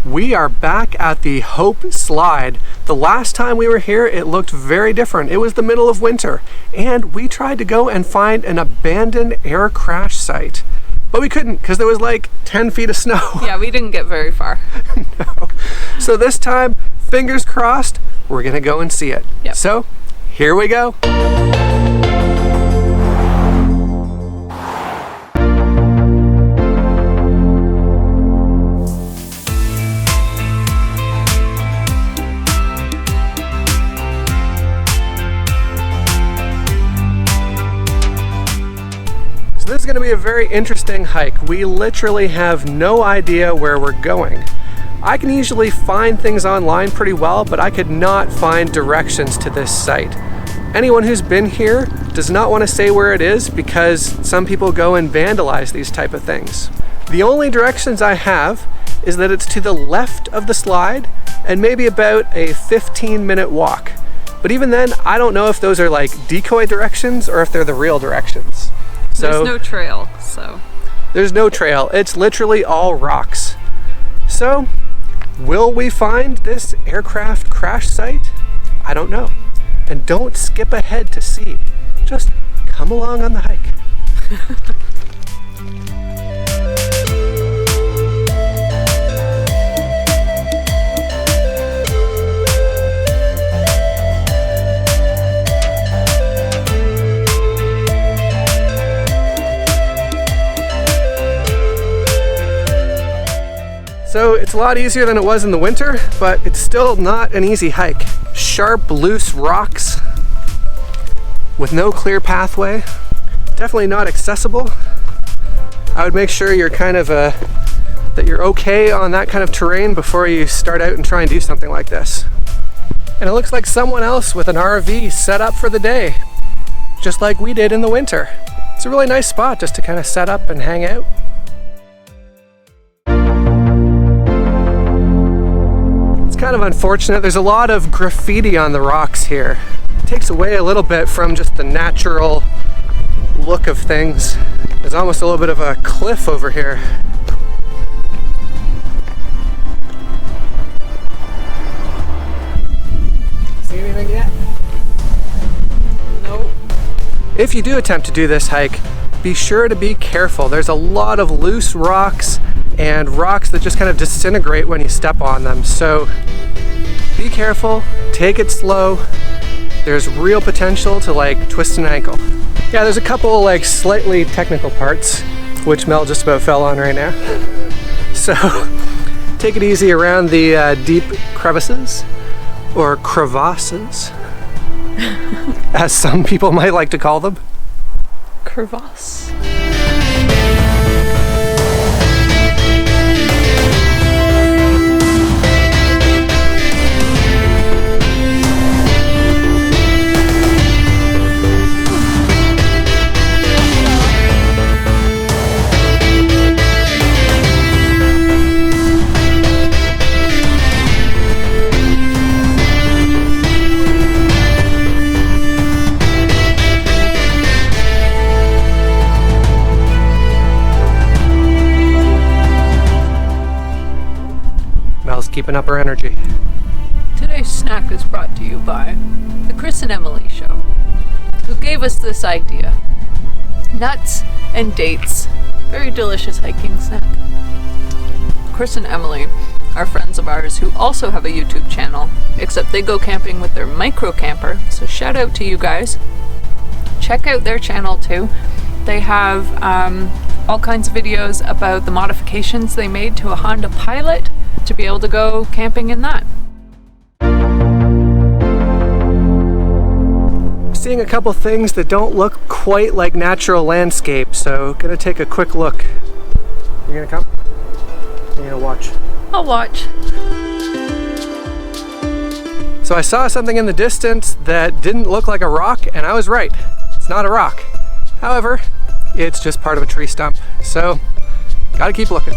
We are back at the Hope Slide. The last time we were here, it looked very different. It was the middle of winter, and we tried to go and find an abandoned air crash site. But we couldn't because there was like 10 feet of snow. Yeah, we didn't get very far. No. So this time, fingers crossed, we're gonna go and see it. Yep. So, here we go. This is going to be a very interesting hike. We literally have no idea where we're going. I can usually find things online pretty well, but I could not find directions to this site. Anyone who's been here does not want to say where it is because some people go and vandalize these type of things. The only directions I have is that it's to the left of the slide and maybe about a 15-minute walk. But even then, I don't know if those are like decoy directions or if they're the real directions. So, there's no trail, so. There's no trail. It's literally all rocks. So, will we find this aircraft crash site? I don't know. And don't skip ahead to see. Just come along on the hike. So it's a lot easier than it was in the winter, but it's still not an easy hike. Sharp, loose rocks with no clear pathway. Definitely not accessible. I would make sure you're kind of that you're okay on that kind of terrain before you start out and try and do something like this. And it looks like someone else with an RV set up for the day, just like we did in the winter. It's a really nice spot just to kind of set up and hang out. Kind of unfortunate. There's a lot of graffiti on the rocks here. It takes away a little bit from just the natural look of things. There's almost a little bit of a cliff over here. See anything yet? Nope. If you do attempt to do this hike, be sure to be careful. There's a lot of loose rocks and rocks that just kind of disintegrate when you step on them. So be careful, take it slow. There's real potential to like twist an ankle. Yeah, there's a couple like slightly technical parts, which Mel just about fell on right now. So take it easy around the deep crevices, or crevasses, as some people might like to call them. Crevasse. Keeping up her energy. Today's snack is brought to you by the Chris and Emily Show, who gave us this idea. Nuts and dates. Very delicious hiking snack. Chris and Emily are friends of ours who also have a YouTube channel, except they go camping with their micro camper, so shout out to you guys. Check out their channel too. They have all kinds of videos about the modifications they made to a Honda Pilot to be able to go camping in that. Seeing a couple things that don't look quite like natural landscape, so gonna take a quick look. You gonna come? You're gonna watch? I'll watch. So I saw something in the distance that didn't look like a rock, and I was right. It's not a rock. However, it's just part of a tree stump. So, gotta keep looking.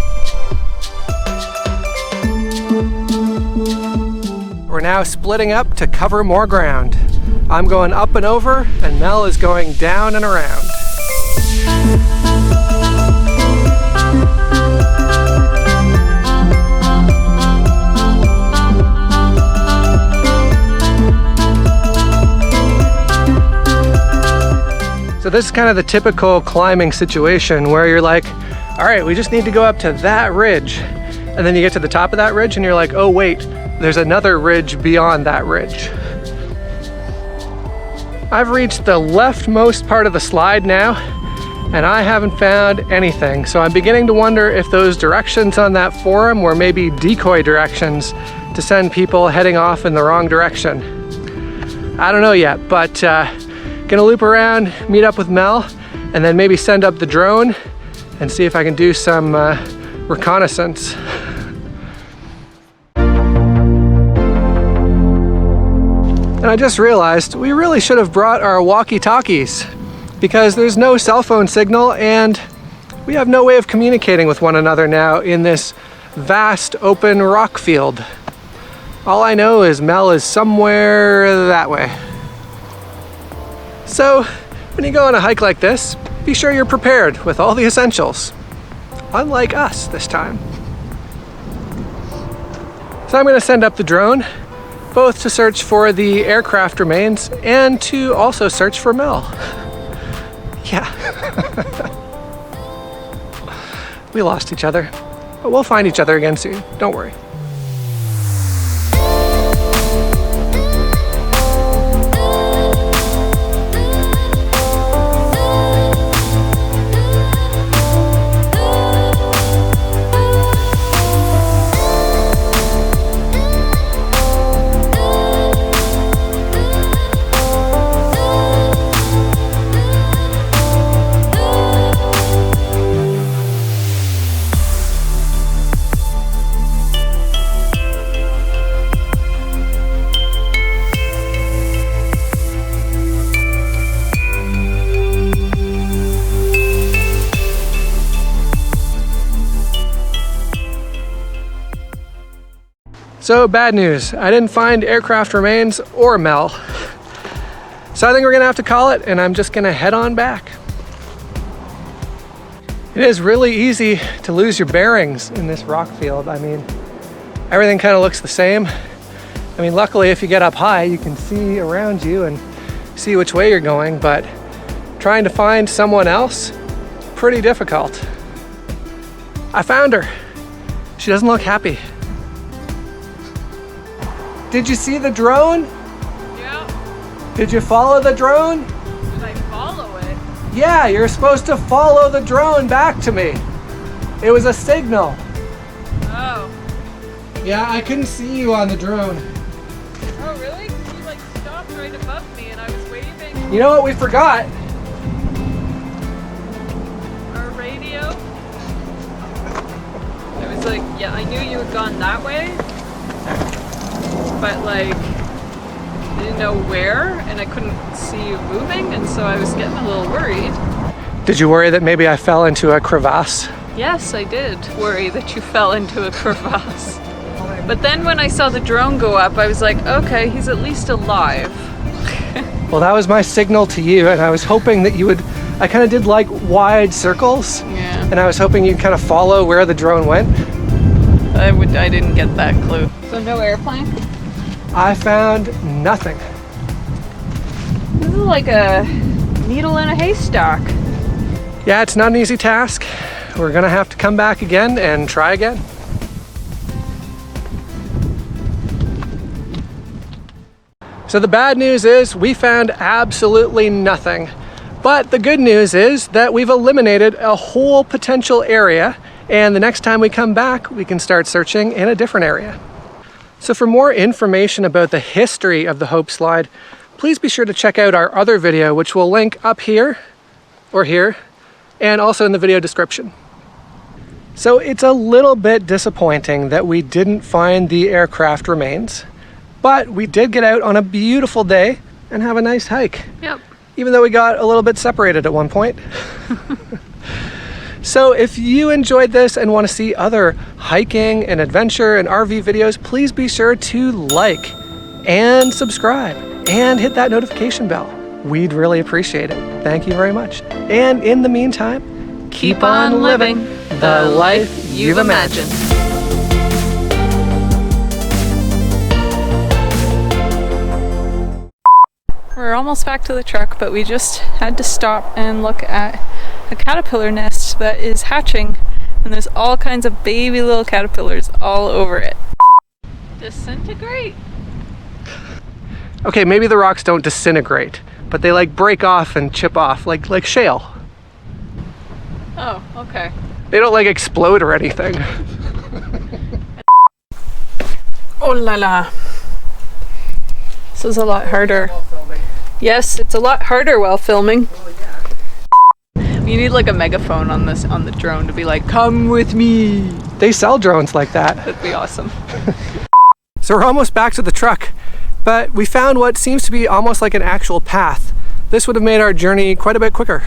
We're now splitting up to cover more ground. I'm going up and over, and Mel is going down and around. So this is kind of the typical climbing situation where you're like, all right, we just need to go up to that ridge. And then you get to the top of that ridge and you're like, oh wait, there's another ridge beyond that ridge. I've reached the leftmost part of the slide now, and I haven't found anything. So I'm beginning to wonder if those directions on that forum were maybe decoy directions to send people heading off in the wrong direction. I don't know yet, but gonna loop around, meet up with Mel, and then maybe send up the drone and see if I can do some reconnaissance. And I just realized we really should have brought our walkie-talkies because there's no cell phone signal and we have no way of communicating with one another now in this vast open rock field. All I know is Mel is somewhere that way. So when you go on a hike like this, be sure you're prepared with all the essentials. Unlike us this time. So I'm gonna send up the drone, both to search for the aircraft remains and to also search for Mel. Yeah. We lost each other, but we'll find each other again soon, don't worry. So bad news, I didn't find aircraft remains or Mel. So I think we're gonna have to call it and I'm just gonna head on back. It is really easy to lose your bearings in this rock field. I mean, everything kind of looks the same. I mean, luckily if you get up high, you can see around you and see which way you're going, but trying to find someone else, pretty difficult. I found her. She doesn't look happy. Did you see the drone? Yeah. Did you follow the drone? Did I follow it? Yeah, you're supposed to follow the drone back to me. It was a signal. Oh. Yeah, I couldn't see you on the drone. Oh, really? You like stopped right above me and I was waving. You know what we forgot? Our radio. I was like, yeah, I knew you had gone that way, but like, I didn't know where and I couldn't see you moving, and so I was getting a little worried. Did you worry that maybe I fell into a crevasse? Yes, I did worry that you fell into a crevasse. But then when I saw the drone go up, I was like, okay, he's at least alive. Well, that was my signal to you, and I was hoping that you would, I kind of did like wide circles, Yeah. and I was hoping you'd kind of follow where the drone went. I didn't get that clue. So no airplane? I found nothing. This is like a needle in a haystack. Yeah, it's not an easy task. We're gonna have to come back again and try again. So the bad news is we found absolutely nothing. But the good news is that we've eliminated a whole potential area, and the next time we come back, we can start searching in a different area. So for more information about the history of the Hope Slide, please be sure to check out our other video, which we'll link up here or here, and also in the video description. So it's a little bit disappointing that we didn't find the aircraft remains, but we did get out on a beautiful day and have a nice hike. Yep. Even though we got a little bit separated at one point. So if you enjoyed this and want to see other hiking and adventure and RV videos, please be sure to like and subscribe and hit that notification bell. We'd really appreciate it. Thank you very much. And in the meantime, keep on living the life you've imagined. We're almost almost back to the truck, but we just had to stop and look at a caterpillar nest that is hatching, and there's all kinds of baby little caterpillars all over it. Disintegrate? Okay, maybe the rocks don't disintegrate, but they like break off and chip off, like shale. Oh, okay. They don't like explode or anything. Oh la la. This is a lot harder. Yes, it's a lot harder while filming. You need like a megaphone on the drone to be like, come with me. They sell drones like that. That'd be awesome. So we're almost back to the truck, but we found what seems to be almost like an actual path. This would have made our journey quite a bit quicker.